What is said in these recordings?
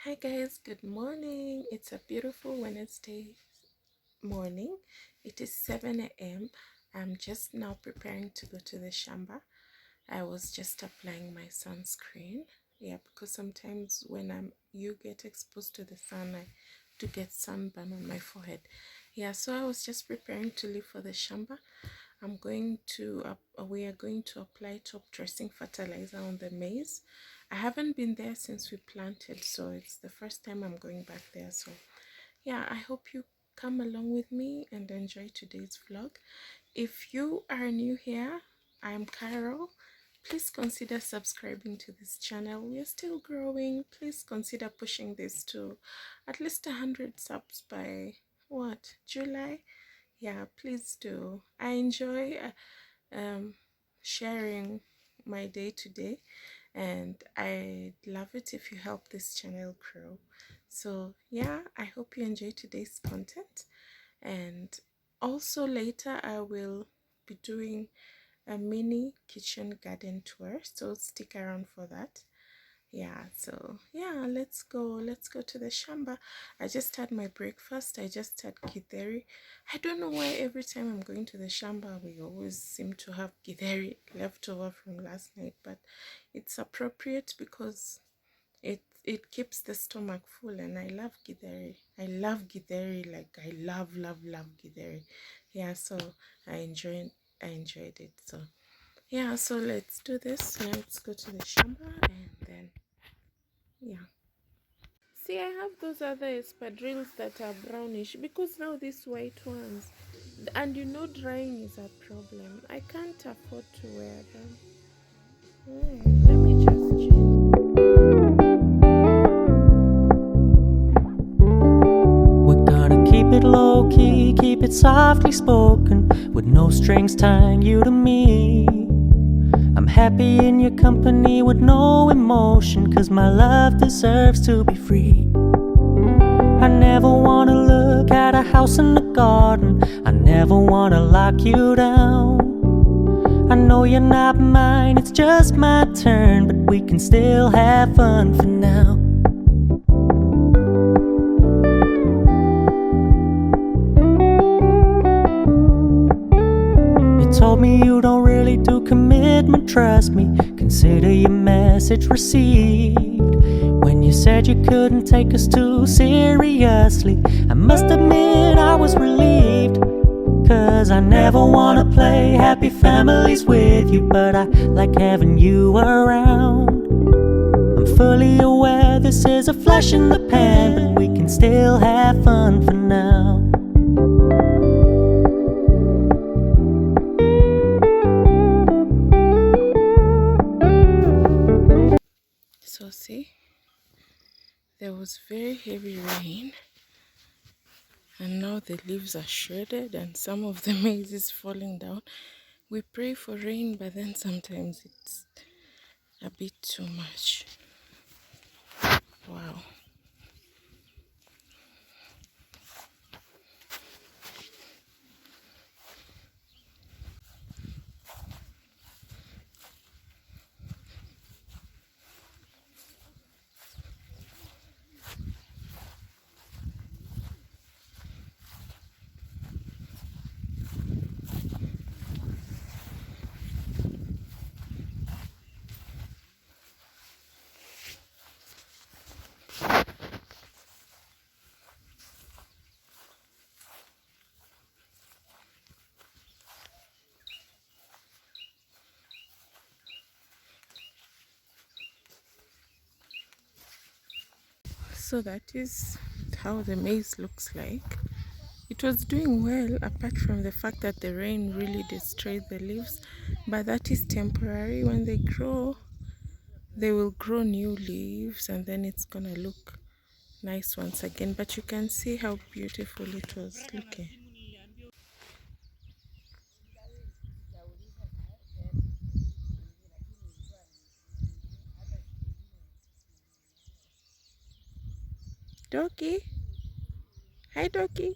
Hi guys, good morning. It's a beautiful Wednesday morning. It is 7 a.m. I'm just now preparing to go to the shamba. I was just applying my sunscreen. Yeah, because sometimes when you get exposed to the sun, I do get sunburn on my forehead. Yeah, so I was just preparing to leave for the shamba. We are going to apply top dressing fertilizer on the maize. I haven't been there since we planted, so it's the first time I'm going back there. So yeah, I hope you come along with me and enjoy today's vlog. If you are new here, I'm Carol. Please consider subscribing to this channel. We are still growing. Please consider pushing this to at least 100 subs by July. Yeah, please do. I enjoy sharing my day to day, and I'd love it if you help this channel grow. So yeah, I hope you enjoy today's content, and also later I will be doing a mini kitchen garden tour, so stick around for that. Yeah, so yeah, let's go to the shamba. I just had my breakfast. I just had githeri. I don't know why every time I'm going to the shamba we always seem to have githeri left over from last night, but it's appropriate because it keeps the stomach full, and I love githeri. I love githeri, like I love githeri. Yeah, so i enjoyed I enjoyed it. So yeah, so let's do this. Let's go to the shamba, and then yeah. See, I have those other espadrilles that are brownish because now these white ones, and you know drying is a problem. I can't afford to wear them. Let me just change. We're gonna keep it low key, keep it softly spoken, with no strings tying you to me. I'm happy in your company with no emotion, 'cause my love deserves to be free. I never wanna look at a house in the garden, I never wanna lock you down. I know you're not mine, it's just my turn, but we can still have fun for now. You told me you don't really do commitment, trust me, consider your message received. When you said you couldn't take us too seriously, I must admit I was relieved. 'Cause I never wanna play happy families with you, but I like having you around. I'm fully aware this is a flash in the pan, but we can still have fun for now. So see, there was very heavy rain, and now the leaves are shredded and some of the maize is falling down. We pray for rain, but then sometimes it's a bit too much. Wow. So that is how the maize looks like. It was doing well, apart from the fact that the rain really destroyed the leaves, but that is temporary. When they grow, they will grow new leaves, and then it's gonna look nice once again. But you can see how beautiful it was looking. Doki, hi Doki.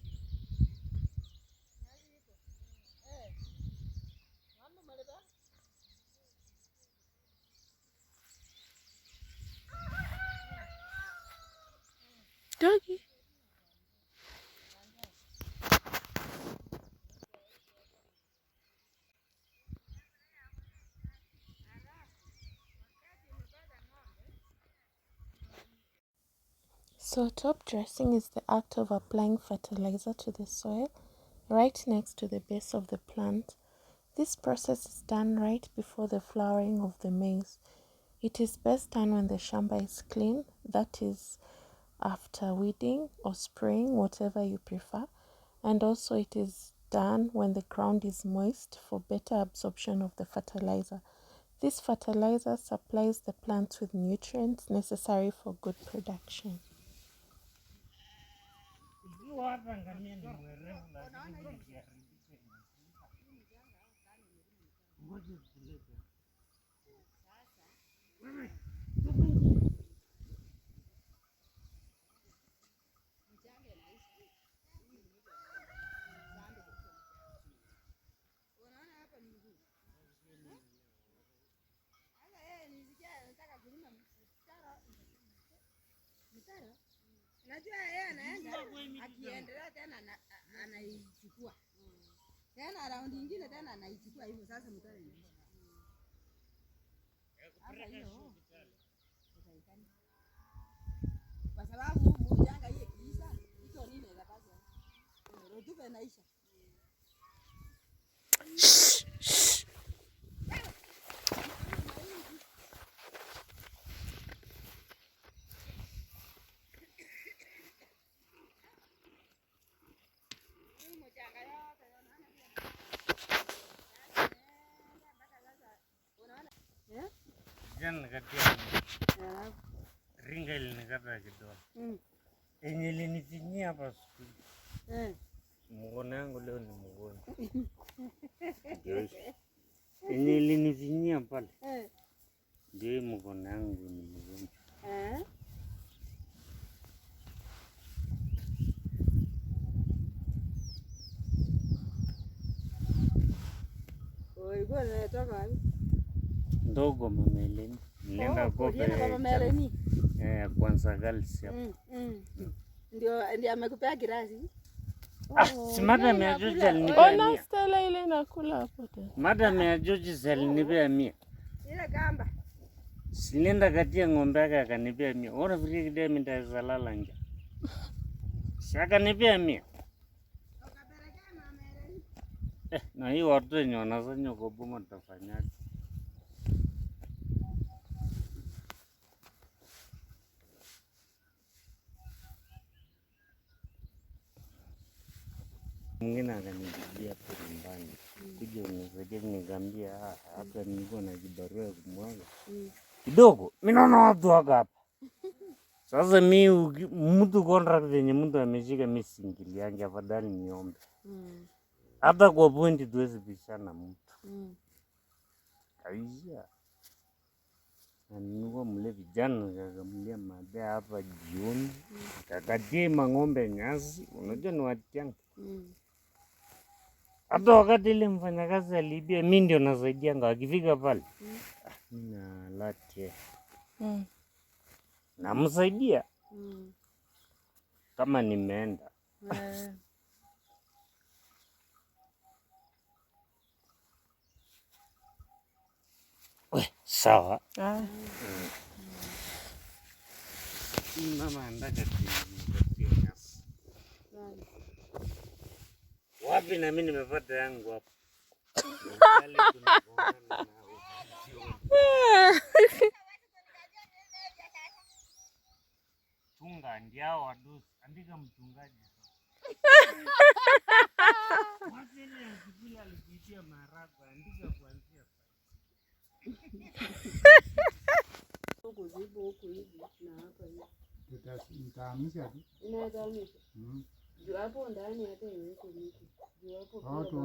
Doggy. So top dressing is the act of applying fertilizer to the soil right next to the base of the plant. This process is done right before the flowering of the maize. It is best done when the shamba is clean, that is after weeding or spraying, whatever you prefer. And also it is done when the ground is moist for better absorption of the fertilizer. This fertilizer supplies the plants with nutrients necessary for good production. Najua yeye anaenda akiendelea tena anaichukua tena raundi nyingine tena anaichukua hivyo. Sasa mtare sasa hiyo kwa sababu mjanga hiyo kiisa hicho nini za kazi rotuba naisha. Jana katia ringa ilinikata kidogo. Yenye ilinifinyia hapa siku. Mkono yangu leo ni mgonjwa. Yenye ilinifinyia pale. Ndio mkono yangu ni mgonjwa. Oi, bwana toka wapi? Ndogo mama Eleni. Nilienda kope. Kwanza girls hapo. Ndio amekupea girasi. Si madam ya George alinipea 100. Ona Stella ile nakula hapo tena. Madam ya George alinipea 100. Ile gamba. Silienda katia ng'ombe yake akanipea 100. Ora fikiri kidogo mimi nitazalala nje. Shaka nipea 100. Na hii watu wenye wanafanya kwa boma tutafanyaje? Mwingine akanipigia hapo nyumbani. Kuja unisaidie, nikamwambia hapa nilikuwa na kibarua ya kumwaga. Kidogo, mimi naona watu wako hapa. Sasa mimi mtu contract yenye mtu ameshika mimi singiliange, afadhali niombe. Hata kwa point tuwezi bishana mtu. Kaisha. Na nilikuwa mle vijana nikamlia madhe hapa jioni. Kakatie mang'ombe nyasi, unajua ni watianga. Hata wakati ile mfanyakazi alibia mimi ndio nasaidianga akifika pale. Mimi na latte. Namsaidia. Kama nimeenda. Sawa. Mama anataka kutia nyasi. Wapi na mimi nimepata yangu hapa. Tunga ndio wadusi. Andika mchungaji. Mwasili ya kipila alipitia marago. Andika kuanzia Huku zipo huku hivi na hapa hivi. Nitaamsha tu. Inawezamisha. Juu hapo ndani hata iweko miti. Juu hapo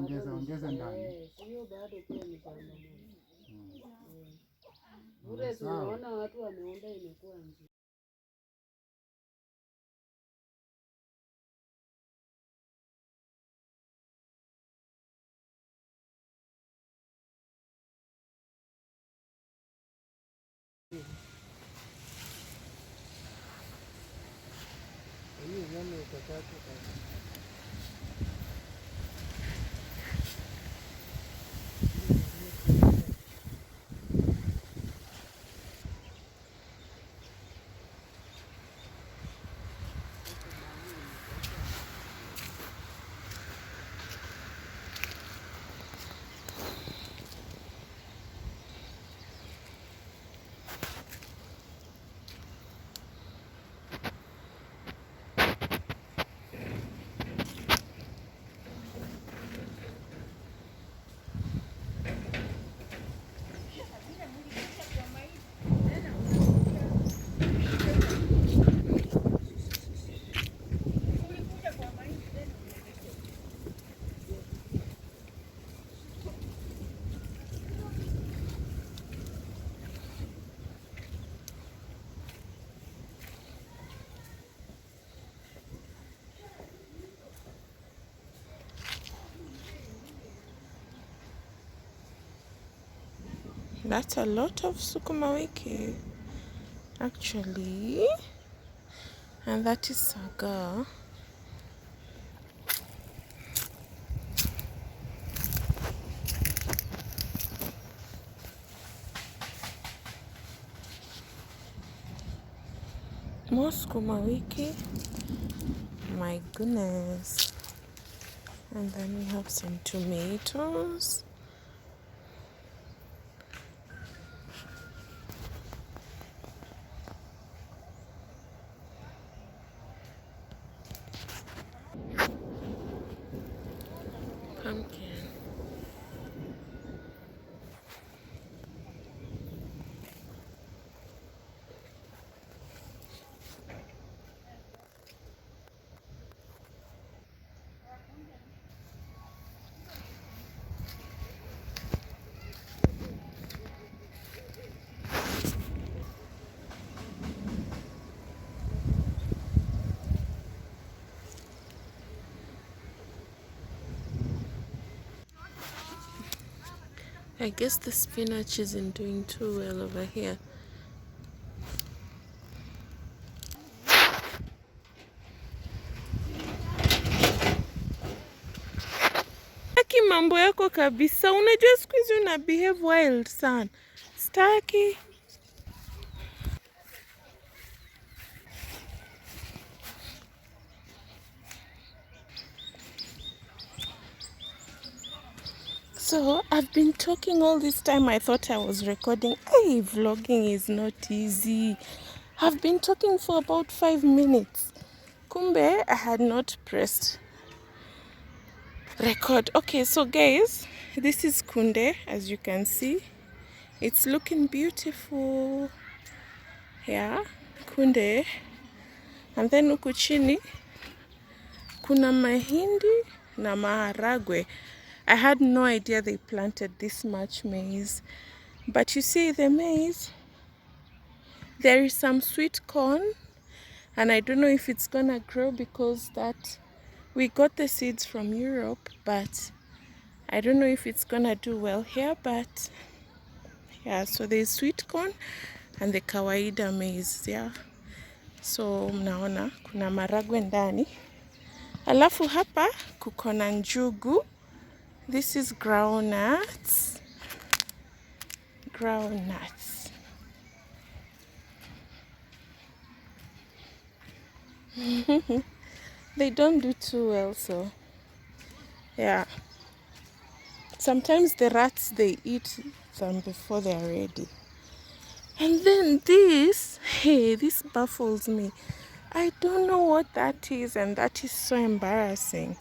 pia tuongeza ndani. Hiyo bado pia ni kama bure tunaona watu wameunda imekuwa nje. That's a lot of sukuma wiki, actually. And that is saga. More sukuma wiki. My goodness. And then we have some tomatoes. Pumpkin. I guess the spinach isn't doing too well over here. Staki mambo yako kabisa. Unajua siku hizi una behave wild sana. Staki. So I've been talking all this time. I thought I was recording. Hey, vlogging is not easy. I've been talking for about 5 minutes. Kumbe, I had not pressed record. Okay, so guys, this is kunde, as you can see. It's looking beautiful. Yeah, kunde. And then huku chini kuna mahindi na maharagwe. I had no idea they planted this much maize. But you see the maize, there is some sweet corn, and I don't know if it's gonna grow because that we got the seeds from Europe, but I don't know if it's gonna do well here. But yeah, so there's sweet corn and the kawaida maize. Yeah, so mnaona kuna maragwe ndani, alafu hapa kuko na njugu. This is groundnuts. Groundnuts. They don't do too well, so yeah. Sometimes the rats, they eat them before they are ready. And then this, hey, this baffles me. I don't know what that is, and that is so embarrassing.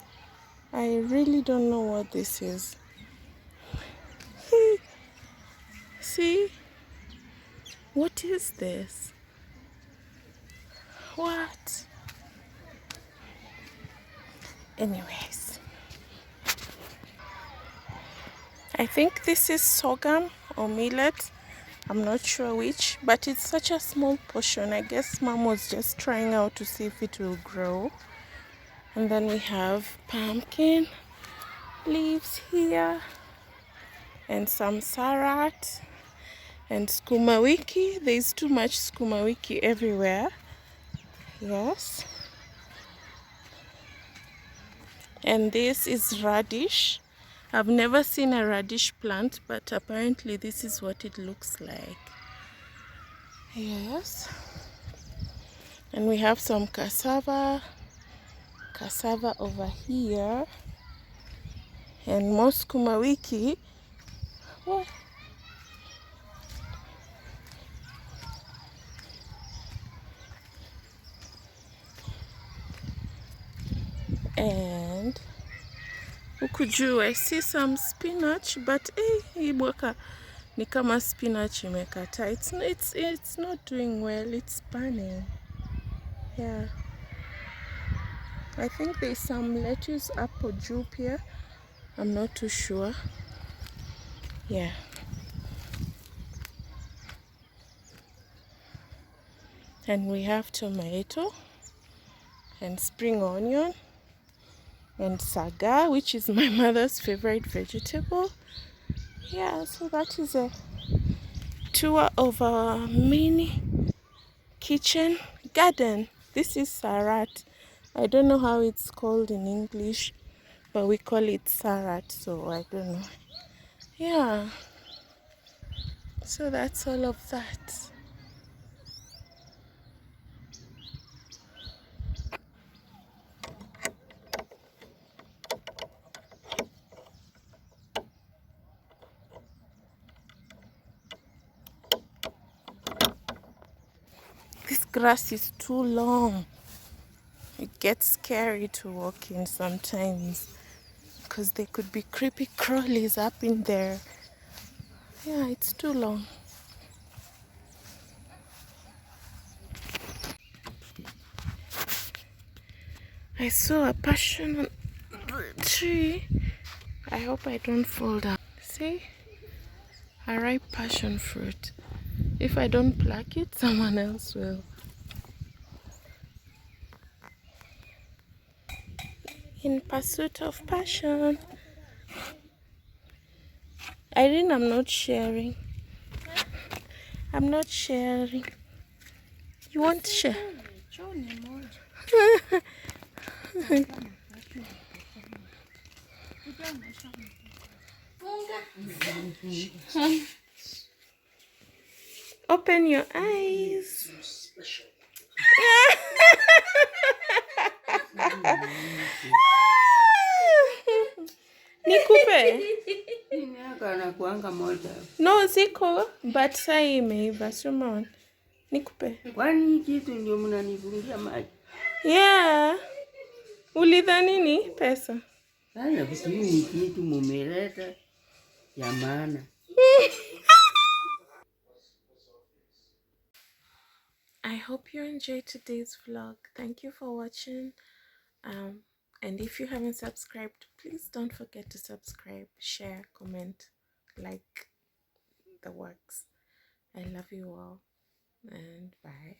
I really don't know what this is. Hey, see? What is this? What? Anyways, I think this is sorghum or millet. I'm not sure which, but it's such a small portion. I guess mom was just trying out to see if it will grow. And then we have pumpkin leaves here, and some sarat, and skuma wiki. There's too much skuma wiki everywhere. Yes. And this is radish. I've never seen a radish plant, but apparently this is what it looks like. Yes. And we have some cassava over here, and more sukuma wiki. What? And huku juu I see some spinach, but hii mwaka ni kama spinach imekata. It's not doing well. It's burning. Yeah. I think there's some lettuce up juu here. I'm not too sure. Yeah. And we have tomato and spring onion and saga, which is my mother's favorite vegetable. Yeah, so that is a tour of our mini kitchen garden. This is sarat. I don't know how it's called in English, but we call it sarat, so I don't know. Yeah, so that's all of that. This grass is too long. It gets scary to walk in sometimes because there could be creepy crawlies up in there. Yeah, it's too long. I saw a passion on the tree. I hope I don't fall down. See? A ripe passion fruit. If I don't pluck it, someone else will. In pursuit of passion. Irene, I'm not sharing. I'm not sharing. You won't share? Open your eyes. Nikupe? No, ziko, but saa hii imeiva, sio maana. Nikupe? Kwani kitu ndio mnanifungia maji? Yeah. Ulidhani ni pesa? Haya vitu ni kitu mumeleta ya maana. I hope you enjoyed today's vlog. Thank you for watching. And if you haven't subscribed, please don't forget to subscribe, share, comment, like the works. I love you all, and bye.